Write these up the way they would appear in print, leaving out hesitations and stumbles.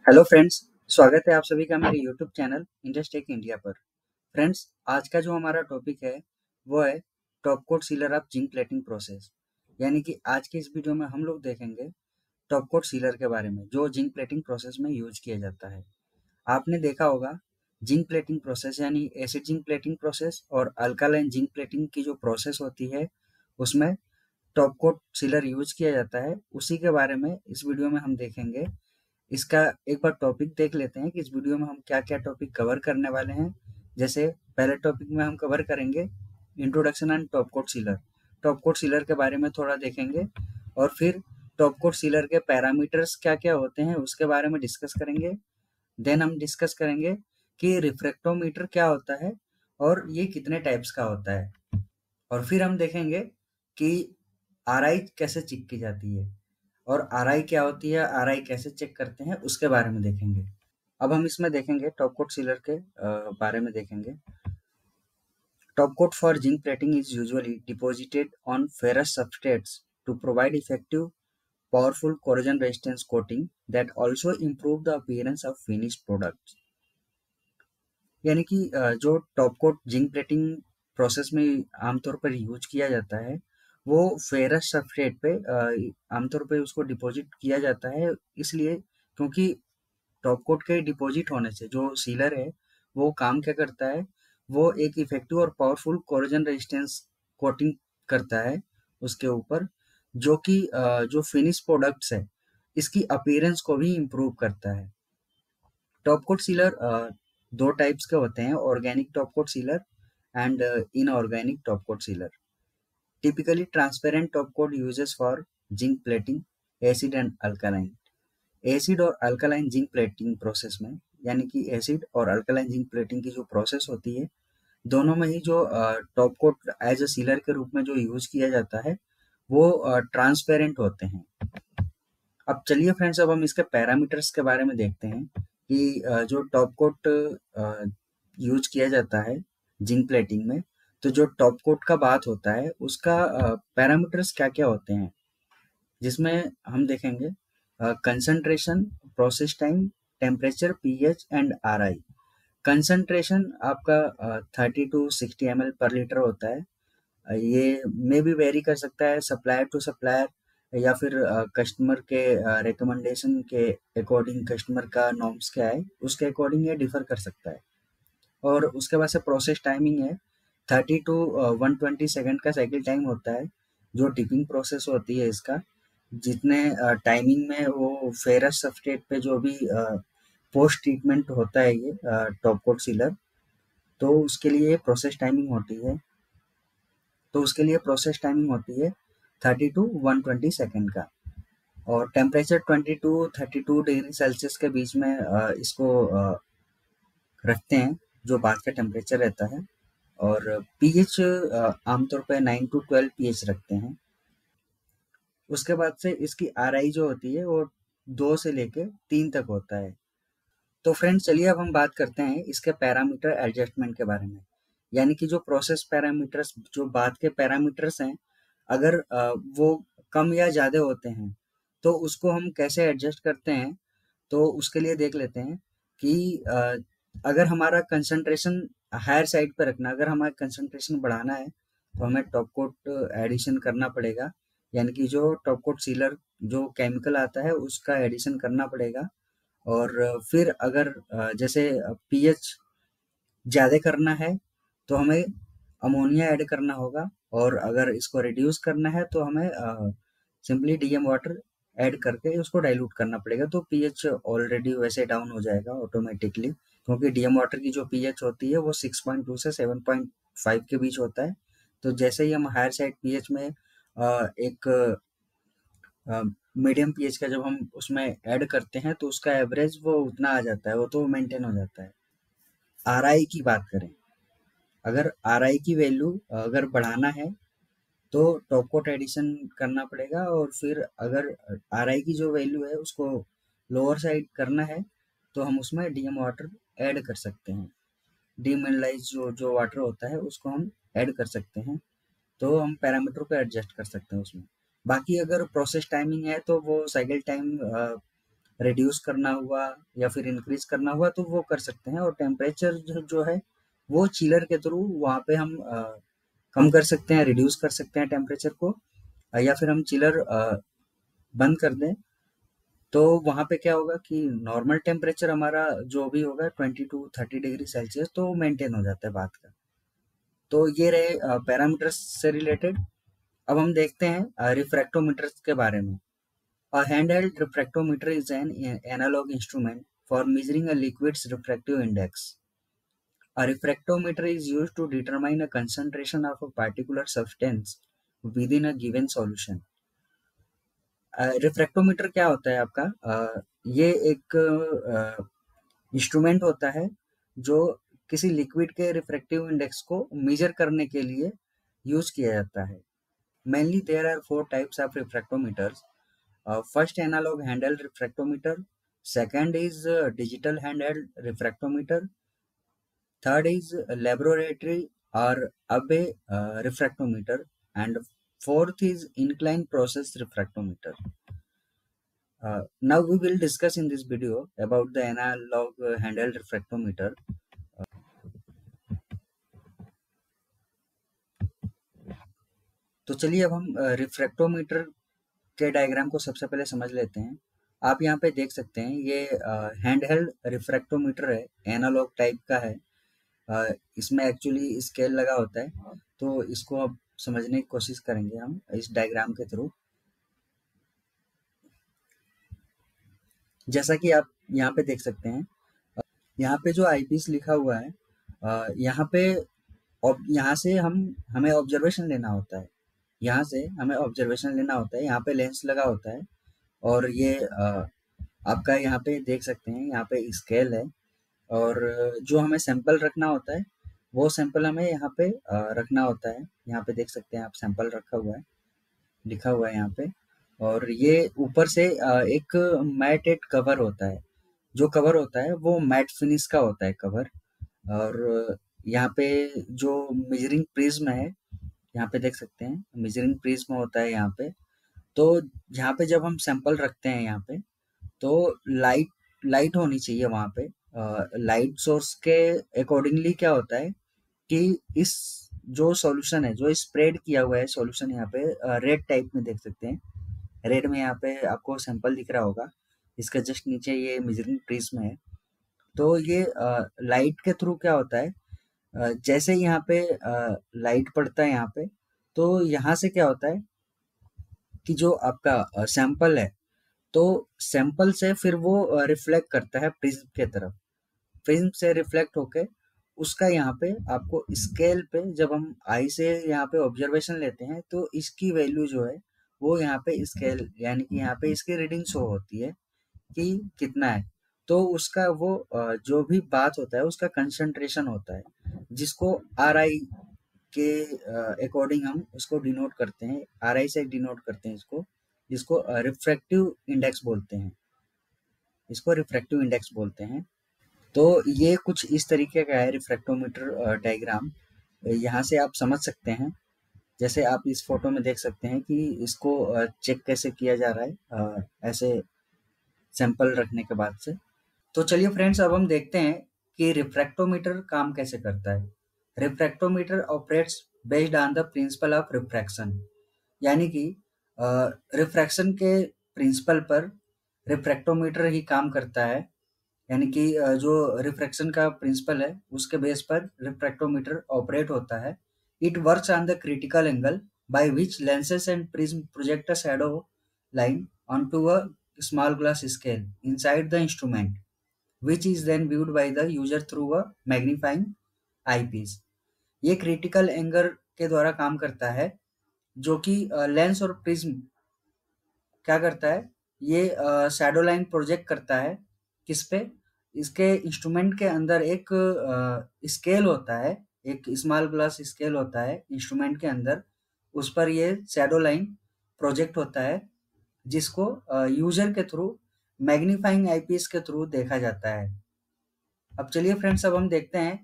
Hello friends. स्वागत है आप सभी का मेरे यूट्यूब चैनल इंडस्टेक इंडिया पर। फ्रेंड्स, आज का जो हमारा टॉपिक है वो है top coat sealer of zinc plating process. यानी कि आज के इस वीडियो में हम लोग देखेंगे टॉप कोट सीलर के बारे में जो जिंक प्लेटिंग प्रोसेस में यूज किया जाता है। आपने देखा होगा जिंक प्लेटिंग प्रोसेस यानी एसिड जिंक प्लेटिंग प्रोसेस और अल्कालाइन जिंक प्लेटिंग की जो प्रोसेस होती है उसमें टॉप कोट सीलर यूज किया जाता है। उसी के बारे में इस वीडियो में हम देखेंगे। इसका एक बार टॉपिक देख लेते हैं कि इस वीडियो में हम क्या-क्या टॉपिक कवर करने वाले हैं। जैसे पहले टॉपिक में हम कवर करेंगे introduction and top coat sealer. Top coat sealer के बारे में थोड़ा देखेंगे और फिर टॉप कोट सीलर के पैरामीटर्स क्या-क्या होते हैं उसके बारे में डिस्कस करेंगे। देन हम डिस्कस करेंगे कि रिफ्रैक्टोमीटर क्या होता है और ये कितने टाइप्स का होता है। और फिर हम देखेंगे कि आरआई कैसे चेक की जाती है और आरआई क्या होती है, आरआई कैसे चेक करते हैं उसके बारे में देखेंगे। अब हम इसमें देखेंगे टॉप कोट सीलर के बारे में देखेंगे। Top coat for zinc plating is usually deposited on ferrous substrates to provide effective powerful corrosion resistance coating that also improve the appearance of finished products। यानी कि जो top coat zinc plating process में आमतौर पर use किया जाता है वो फेरस सबस्ट्रेट पे आमतौर पे उसको डिपॉजिट किया जाता है, इसलिए क्योंकि टॉप कोट के डिपॉजिट होने से जो सीलर है वो काम क्या करता है, वो एक इफेक्टिव और पावरफुल कोरोजन रेजिस्टेंस कोटिंग करता है उसके ऊपर, जो कि जो फिनिश प्रोडक्ट्स है इसकी अपीयरेंस को भी इम्प्रूव करता है। टॉप कोट सीलर दो टाइप्स के होते हैं, organic top coat sealer and inorganic top coat sealer. Typically transparent top coat uses for zinc plating acid and alkaline. Acid और अल्कालाइन जिंक प्लेटिंग प्रोसेस में, यानी कि एसिड और अल्कालाइन जिंक प्लेटिंग की जो प्रोसेस होती है दोनों में ही जो top coat as a sealer के रूप में जो यूज किया जाता है वो ट्रांसपेरेंट होते हैं। अब चलिए फ्रेंड्स, अब हम इसके पैरामीटर्स के बारे में देखते हैं कि जो टॉप कोट यूज किया जाता है जिंक प्लेटिंग में, तो जो टॉप कोट का बात होता है उसका पैरामीटर्स क्या क्या होते हैं, जिसमें हम देखेंगे concentration, process time, temperature, pH and RI. Concentration आपका 30 to 60 ml पर लीटर होता है। ये मे भी वेरी कर सकता है सप्लायर टू सप्लायर या फिर कस्टमर के रिकमेंडेशन के अकॉर्डिंग, कस्टमर का नॉर्म्स क्या है उसके अकॉर्डिंग ये डिफर कर सकता है। और उसके बाद से प्रोसेस टाइमिंग है 30 to 120 सेकेंड का साइकिल टाइम होता है जो टिपिंग प्रोसेस होती है इसका। जितने टाइमिंग में वो फेरस सबस्ट्रेट पे जो भी पोस्ट ट्रीटमेंट होता है ये टॉप कोट सीलर, तो उसके लिए प्रोसेस टाइमिंग होती है। तो उसके लिए प्रोसेस टाइमिंग होती है 30 to 120 सेकेंड का। और टेम्परेचर 20 to 32 डिग्री सेल्सियस के बीच में इसको रखते हैं, जो बात का टेम्परेचर रहता है। और पीएच आमतौर पे 9 to 12 पीएच रखते हैं। उसके बाद से इसकी आरआई जो होती है वो 2 से लेके 3 तक होता है। तो फ्रेंड्स चलिए अब हम बात करते हैं इसके पैरामीटर एडजस्टमेंट के बारे में। यानी कि जो प्रोसेस पैरामीटर्स, जो बात के पैरामीटर्स हैं, अगर वो कम या ज़्यादा होते हैं तो उसको हम कैसे एडजस्ट करते हैं, तो उसके लिए देख लेते हैं कि अगर हमारा कंसंट्रेशन हायर साइड पे रखना, अगर हमारा कंसंट्रेशन बढ़ाना है तो हमें टॉप कोट एडिशन करना पड़ेगा। यानी कि जो टॉप कोट सीलर जो केमिकल आता है उसका एडिशन करना पड़ेगा। और फिर अगर जैसे पीएच ज़्यादा करना है तो हमें अमोनिया ऐड करना होगा, और अगर इसको रिड्यूस करना है तो हमें सिंपली डीएम वाटर ऐड करके उसको डाइल्यूट करना पड़ेगा। तो पीएच ऑलरेडी वैसे डाउन हो जाएगा ऑटोमेटिकली, क्योंकि डीएम वाटर की जो पीएच होती है वो 6.2 से 7.5 के बीच होता है। तो जैसे ही हम हायर साइड पीएच में एक मीडियम पीएच का जब हम उसमें ऐड करते हैं तो उसका एवरेज वो उतना आ जाता है, वो तो मेंटेन हो जाता है। आरआई की बात करें, अगर आरआई की वैल्यू अगर बढ़ाना है तो टॉप कोट एडिशन करना पड़ेगा, और फिर अगर आरआई की जो वैल्यू है उसको लोअर साइड करना है तो हम उसमें डीएम वाटर ऐड कर सकते हैं। डीमिनरलाइज जो जो वाटर होता है उसको हम ऐड कर सकते हैं। तो हम पैरामीटर को एडजस्ट कर सकते हैं उसमें। बाकी अगर प्रोसेस टाइमिंग है तो वो साइकिल टाइम रिड्यूस करना हुआ या फिर इंक्रीज करना हुआ तो वो कर सकते हैं, और टेम्परेचर जो है वो चिलर के थ्रू वहाँ पे हम कम कर सकते हैं, रिड्यूस कर सकते हैं टेम्परेचर को, या फिर हम चिलर बंद कर दें तो वहाँ पे क्या होगा कि नॉर्मल टेम्परेचर हमारा जो भी होगा 22 to 30 डिग्री सेल्सियस तो मेंटेन हो जाता है बात का। तो ये रहे पैरामीटर्स से रिलेटेड। अब हम देखते हैं रिफ्रैक्टोमीटर के बारे में। A handheld refractometer is an analog instrument for measuring a liquid's refractive index. A refractometer is used to determine a concentration of a particular substance within a given solution. Refractometer क्या होता है आपका? ये एक instrument होता है जो किसी लिक्विड के रिफ्रैक्टिव इंडेक्स को मेजर करने के लिए यूज किया जाता है। Mainly there are four types of refractometers. First, analog handheld refractometer. Second is digital handheld refractometer. Third is laboratory or Abbe refractometer. And fourth is inclined process refractometer. Now we will discuss in this video about the analog handheld refractometer. तो चलिए अब हम refractometer के diagram को सबसे पहले समझ लेते हैं। आप यहाँ पे देख सकते हैं ये हैंडहेल्ड रिफ्रैक्टोमीटर है, एनालॉग टाइप का है। इसमें एक्चुअली स्केल लगा होता है, तो इसको अब समझने की कोशिश करेंगे हम इस डायग्राम के थ्रू। जैसा कि आप यहाँ पे देख सकते हैं, यहाँ पे जो आईपीस लिखा हुआ है, यहाँ पे यहाँ से हमें ऑब्जर्वेशन लेना होता है। यहाँ से हमें ऑब्जर्वेशन लेना होता है, यहाँ पे लेंस लगा होता है, और ये आपका यहाँ पे देख सकते हैं, यहाँ पे स्केल है, और जो हमें सैंपल रखना होता है वो सैंपल हमें यहाँ पे रखना होता है। यहाँ पे देख सकते हैं आप, सैंपल रखा हुआ है, लिखा हुआ है यहाँ पे। और ये ऊपर से एक मैटेड कवर होता है। जो कवर होता है वो मैट फिनिश का होता है कवर। और यहाँ पे जो मेजरिंग प्रिज्म है, यहाँ पे देख सकते हैं मेजरिंग प्रिज्म होता है यहाँ पे। तो यहाँ पे जब हम सैंपल रखते हैं यहाँ पे, तो लाइट लाइट होनी चाहिए वहाँ पे। लाइट सोर्स के अकॉर्डिंगली क्या होता है कि इस जो सॉल्यूशन है, जो स्प्रेड किया हुआ है सॉल्यूशन, यहाँ पे रेड टाइप में देख सकते हैं। रेड में यहाँ पे आपको सैंपल दिख रहा होगा, इसका जस्ट नीचे ये मेजरिंग प्रिज्म है। तो ये लाइट के थ्रू क्या होता है, जैसे यहाँ पे लाइट पड़ता है यहाँ पे, तो यहाँ से क्या होता है कि जो आपका सैंपल है, तो सैंपल से फिर वो रिफ्लेक्ट करता है प्रिज्म के तरफ। प्रिज्म से रिफ्लेक्ट होके उसका यहाँ पे आपको स्केल पे, जब हम आई से यहाँ पे ऑब्जर्वेशन लेते हैं, तो इसकी वैल्यू जो है वो यहाँ पे स्केल यानी कि यहाँ पे इसकी रीडिंग शो होती है कि कितना है। तो उसका वो जो भी बात होता है उसका कंसंट्रेशन होता है, जिसको आर आई के अकॉर्डिंग हम उसको डिनोट करते हैं, आर आई से डिनोट करते हैं इसको, जिसको रिफ्रैक्टिव इंडेक्स बोलते हैं, इसको रिफ्रैक्टिव इंडेक्स बोलते हैं। तो ये कुछ इस तरीके का है रिफ्रैक्टोमीटर डायग्राम। यहाँ से आप समझ सकते हैं, जैसे आप इस फोटो में देख सकते हैं कि इसको चेक कैसे किया जा रहा है ऐसे सैंपल रखने के बाद से। तो चलिए फ्रेंड्स, अब हम देखते हैं कि रिफ्रैक्टोमीटर काम कैसे करता है। Refractometer operates based on the principle of refraction, यानी कि रिफ्रैक्शन के प्रिंसिपल पर रिफ्रैक्टोमीटर ही काम करता है। यानी कि जो रिफ्रैक्शन का प्रिंसिपल है उसके बेस पर रिफ्रैक्टोमीटर ऑपरेट होता है। It works on the critical angle by which lenses and prism project a shadow line onto a small glass scale inside the instrument, which is then viewed by the user through a magnifying eyepiece. ये critical angle के द्वारा काम करता है, जो कि lens और prism क्या करता है, ये शैडो लाइन प्रोजेक्ट करता है किस पे, इसके इंस्ट्रूमेंट के अंदर एक स्केल होता है, एक स्मॉल ग्लास स्केल होता है इंस्ट्रूमेंट के अंदर, उस पर ये शैडो लाइन प्रोजेक्ट होता है, जिसको यूजर के थ्रू मैग्नीफाइंग आईपीएस के थ्रू देखा जाता है। अब चलिए फ्रेंड्स, अब हम देखते हैं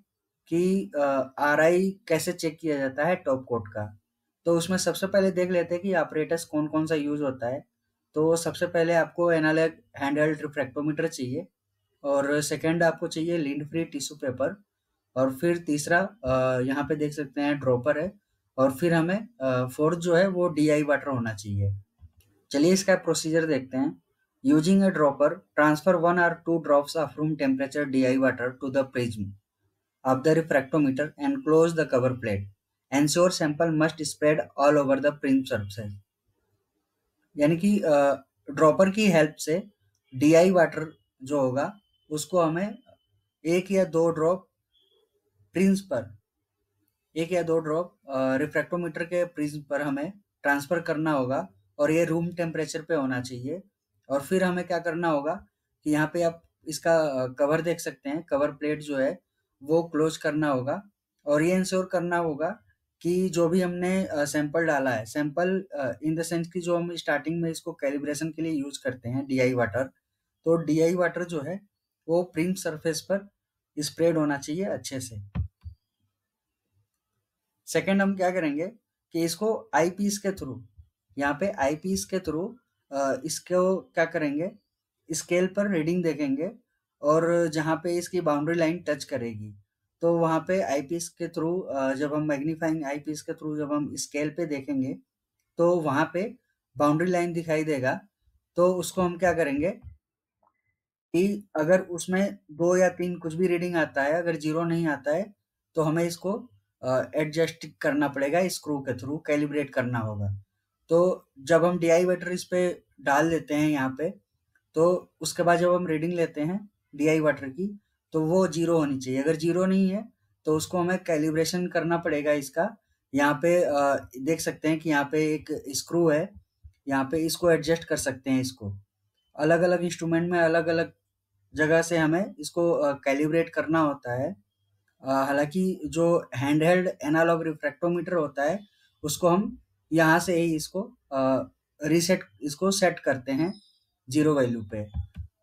कि आर आई कैसे चेक किया जाता है टॉप कोट का। तो उसमें सबसे पहले देख लेते हैं कि ऑपरेटर्स कौन कौन सा यूज होता है। तो सबसे पहले आपको एनालॉग हैंडहेल्ड रिफ्रैक्टोमीटर चाहिए, और सेकंड आपको चाहिए लिंड फ्री टिश्यू पेपर, और फिर तीसरा यहाँ पे देख सकते हैं ड्रॉपर है, और फिर हमें फोर्थ जो है वो DI वाटर होना चाहिए। चलिए इसका प्रोसीजर देखते हैं। Using a dropper, transfer 1 or 2 drops of room temperature DI water to the prism of the refractometer and close the cover plate. Ensure sample must spread all over the prism surface. यानी कि dropper की help से DI water जो होगा उसको हमें एक या दो ड्रॉप प्रिज्म पर एक या दो ड्रॉप रिफ्रैक्टोमीटर के प्रिज्म पर हमें ट्रांसफर करना होगा, और ये रूम टेम्परेचर पे होना चाहिए। और फिर हमें क्या करना होगा कि यहाँ पे आप इसका कवर देख सकते हैं, कवर प्लेट जो है वो क्लोज करना होगा, और ये इंश्योर करना होगा कि जो भी हमने सैंपल डाला है, सैंपल इन द सेंस कि जो हम स्टार्टिंग में इसको कैलिब्रेशन के लिए यूज करते हैं DI वाटर, तो DI वाटर जो है वो प्रिज्म सरफेस पर स्प्रेड होना चाहिए अच्छे से। सेकंड हम क्या करेंगे कि इसको आईपीस के थ्रू, यहाँ पे आईपीस के थ्रू इसको क्या करेंगे, स्केल पर रीडिंग देखेंगे, और जहाँ पे इसकी बाउंड्री लाइन टच करेगी तो वहाँ पे आईपीस के थ्रू जब हम मैग्नीफाइंग आईपीस के थ्रू जब हम स्केल पे देखेंगे तो वहाँ पे बाउंड्री लाइन दिखाई देगा। तो उसको हम क्या करेंगे कि अगर उसमें 2 या 3 कुछ भी रीडिंग आता है, अगर 0 नहीं आता है तो हमें इसको एडजस्ट करना पड़ेगा, स्क्रू के थ्रू कैलिब्रेट करना होगा। तो जब हम DI वाटर इस पे डाल देते हैं यहाँ पे, तो उसके बाद जब हम रीडिंग लेते हैं DI वाटर की तो वो 0 होनी चाहिए। अगर 0 नहीं है तो उसको हमें कैलिब्रेशन करना पड़ेगा इसका। यहाँ पे देख सकते हैं कि यहाँ पे एक स्क्रू है, यहाँ पे इसको एडजस्ट कर सकते हैं। इसको अलग अलग इंस्ट्रूमेंट में अलग अलग जगह से हमें इसको कैलिब्रेट करना होता है। हालांकि जो हैंडहेल्ड एनालॉग रिफ्रैक्टोमीटर होता है उसको हम यहाँ से ही इसको इसको सेट करते हैं 0 वैल्यू पे।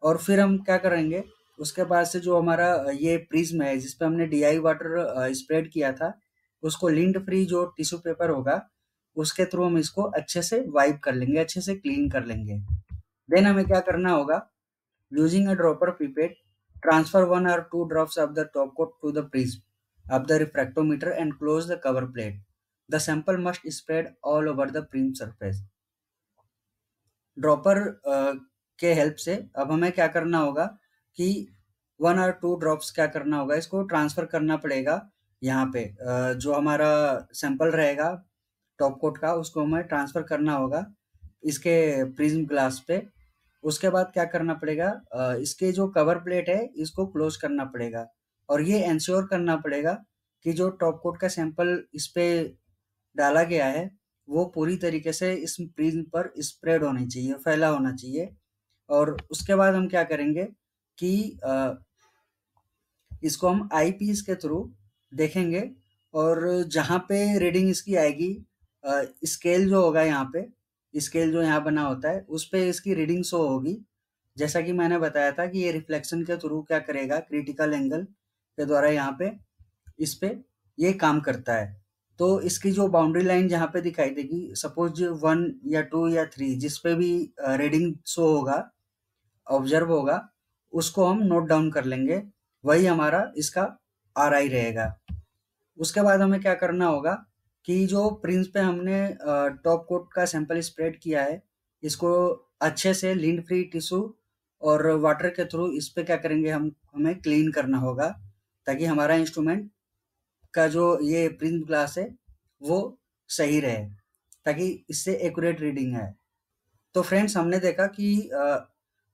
और फिर हम क्या करेंगे, उसके बाद से जो हमारा ये प्रिज्म है जिस पे हमने DI वाटर स्प्रेड किया था, उसको लिंड फ्री जो टिश्यू पेपर होगा उसके थ्रू हम इसको अच्छे से वाइप कर लेंगे, अच्छे से क्लीन कर लेंगे। देन हमें क्या करना होगा, using a dropper pipette, transfer 1 or 2 drops of the top coat to the prism of the refractometer and close the cover plate. The sample must spread all over the prism surface. Dropper के help से अब हमें क्या करना होगा कि 1 or 2 drops क्या करना होगा, इसको ट्रांसफर करना पड़ेगा। यहाँ पे जो हमारा सैंपल रहेगा टॉप कोट का उसको हमें ट्रांसफर करना होगा इसके प्रिज्म ग्लास पे। उसके बाद क्या करना पड़ेगा, इसके जो कवर प्लेट है इसको क्लोज करना पड़ेगा, और ये इंश्योर करना पड़ेगा कि जो टॉप कोट का सैंपल इस पे डाला गया है वो पूरी तरीके से इस प्रिज्म पर स्प्रेड होनी चाहिए, फैला होना चाहिए। और उसके बाद हम क्या करेंगे कि इसको हम आईपीस के थ्रू देखेंगे, और जहाँ पे रीडिंग इसकी आएगी, स्केल जो होगा यहाँ पे, स्केल जो यहाँ बना होता है उस पे इसकी रीडिंग शो होगी। जैसा कि मैंने बताया था कि ये रिफ्लेक्शन के थ्रू क्या करेगा, क्रिटिकल एंगल के द्वारा यहाँ पे इस पे ये काम करता है। तो इसकी जो बाउंड्री लाइन जहाँ पे दिखाई देगी, सपोज 1 या 2 या 3 जिस पे भी रीडिंग शो होगा, ऑब्जर्व होगा, उसको हम नोट डाउन कर लेंगे, वही हमारा इसका RI रहेगा। उसके बाद हमें क्या करना होगा कि जो प्रिंस पे हमने टॉप कोट का सैंपल स्प्रेड किया है इसको अच्छे से लिंड फ्री टिश्यू और वाटर के थ्रू इस पे क्या करेंगे, हमें क्लीन करना होगा, ताकि हमारा इंस्ट्रूमेंट का जो ये प्रिज्म ग्लास है वो सही रहे, ताकि इससे एक्यूरेट रीडिंग है। तो फ्रेंड्स हमने देखा कि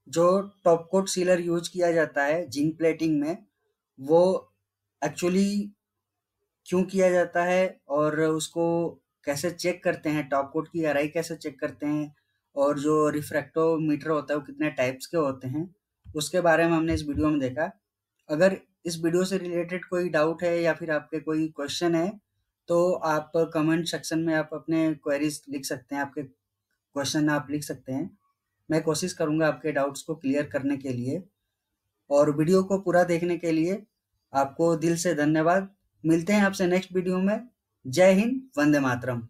जो टॉप कोट सीलर यूज किया जाता है जिंक प्लेटिंग में, वो एक्चुअली क्यों किया जाता है और उसको कैसे चेक करते हैं, टॉप कोट की RI कैसे चेक करते हैं, और जो रिफ्रैक्टोमीटर होता है वो कितने टाइप्स के होते हैं, उसके बारे में हमने इस वीडियो में देखा। अगर इस वीडियो से रिलेटेड कोई डाउट है या फिर आपके कोई क्वेश्चन है तो आप कमेंट सेक्शन में आप अपने क्वेरीज लिख सकते हैं, आपके क्वेश्चन आप लिख सकते हैं। मैं कोशिश करूंगा आपके डाउट्स को क्लियर करने के लिए। और वीडियो को पूरा देखने के लिए आपको दिल से धन्यवाद। मिलते हैं आपसे नेक्स्ट वीडियो में। जय हिंद, वंदे मातरम।